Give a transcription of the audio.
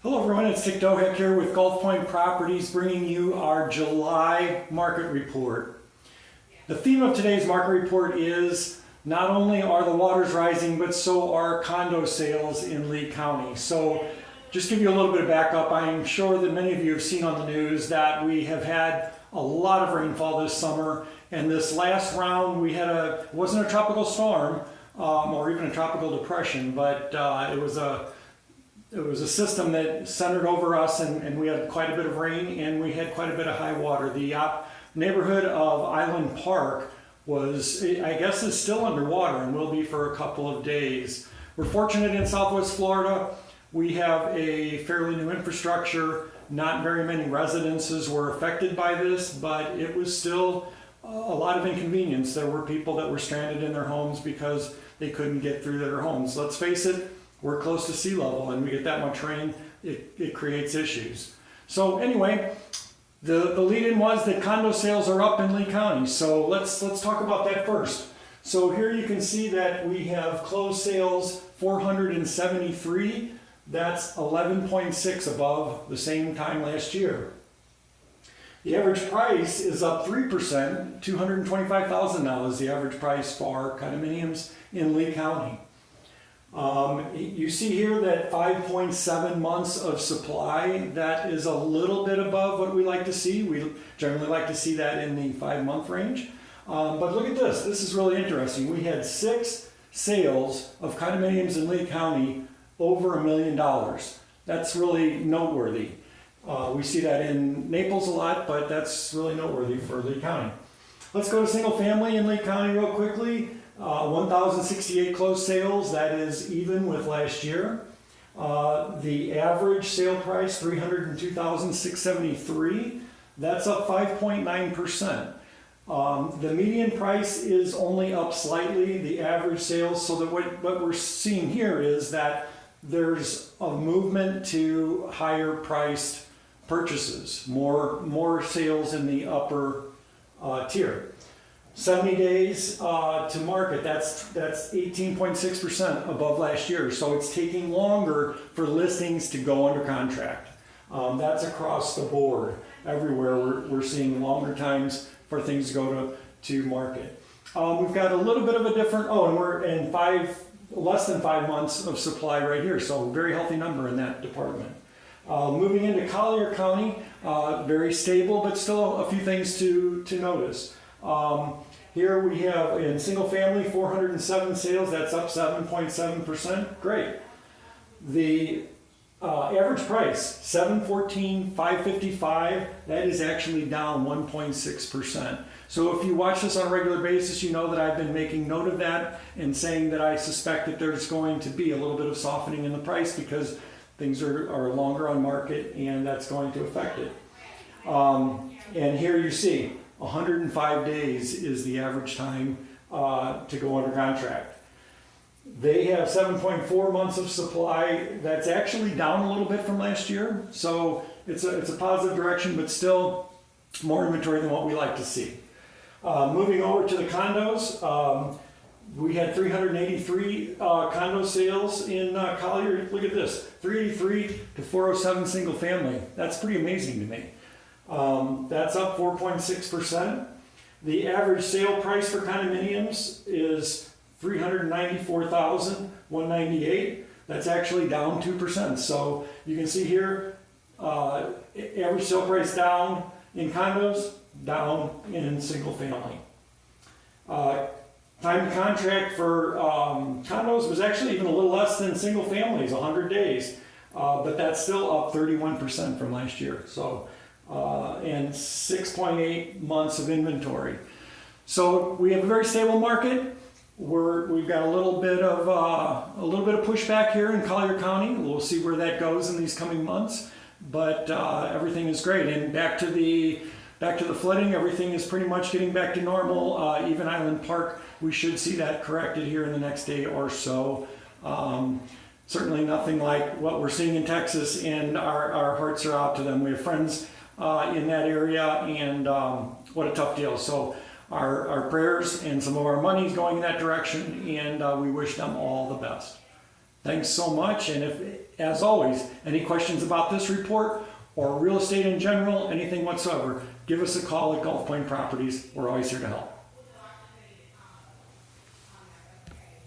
Hello everyone, it's Dick Dohek here with Gulf Point Properties bringing you our July market report. The theme of today's market report is not only are the waters rising, but so are condo sales in Lee County. So just give you a little bit of backup, I'm sure that many of you have seen on the news that we have had a lot of rainfall this summer, and this last round we had it wasn't a tropical storm or even a tropical depression, but it was a system that centered over us, and we had quite a bit of rain and we had quite a bit of high water. The neighborhood of Island Park was, I guess, is still underwater and will be for a couple of days. We're fortunate in Southwest Florida. We have a fairly new infrastructure. Not very many residences were affected by this, but it was still a lot of inconvenience. There were people that were stranded in their homes because they couldn't get through their homes. Let's face it, we're close to sea level, and we get that much rain, it creates issues. So anyway, the lead-in was that condo sales are up in Lee County. So let's talk about that first. So here you can see that we have closed sales 473. That's 11.6 above the same time last year. The average price is up 3%, $225,000 now is the average price for condominiums in Lee County. You see here that 5.7 months of supply. That is a little bit above what we like to see. We generally like to see that in the 5-month range. But look at this. This is really interesting. We had 6 sales of condominiums in Lee County over $1 million. That's really noteworthy. We see that in Naples a lot, but that's really noteworthy for Lee County. Let's go to single family in Lee County real quickly. 1,068 closed sales, that is even with last year. The average sale price, $302,673, that's up 5.9%. The median price is only up slightly, the average sales, so that what we're seeing here is that there's a movement to higher priced purchases, more sales in the upper tier. 70 days to market, that's 18.6% above last year. So it's taking longer for listings to go under contract. That's across the board. Everywhere we're seeing longer times for things to go to market. We've got a little bit of a different, and we're in less than 5 months of supply right here. So very healthy number in that department. Moving into Collier County, very stable, but still a few things to notice. Here we have in single family 407 sales, that's up 7.7%, great. The average price, $714,555, that is actually down 1.6%. So if you watch this on a regular basis, you know that I've been making note of that and saying that I suspect that there's going to be a little bit of softening in the price because things are longer on market and that's going to affect it. And here you see 105 days is the average time to go under contract. They have 7.4 months of supply. That's actually down a little bit from last year. So it's a positive direction, but still more inventory than what we like to see. Moving over to the condos, we had 383 condo sales in Collier. Look at this, 383 to 407 single family. That's pretty amazing to me. That's up 4.6%. The average sale price for condominiums is $394,198. That's actually down 2%. So you can see here, average sale price down in condos, down in single family. Time to contract for condos was actually even a little less than single families, 100 days. But that's still up 31% from last year. So. And 6.8 months of inventory. So we have a very stable market. We've got a little bit of pushback here in Collier County. We'll see where that goes in these coming months. But everything is great. And back to the flooding, everything is pretty much getting back to normal. Even Island Park, we should see that corrected here in the next day or so. Certainly nothing like what we're seeing in Texas, and our hearts are out to them. We have friends in that area, and what a tough deal. So our prayers and some of our money is going in that direction, and we wish them all the best. Thanks so much. And if, as always, any questions about this report or real estate in general, anything whatsoever, give us a call at Gulf Point Properties. We're always here to help.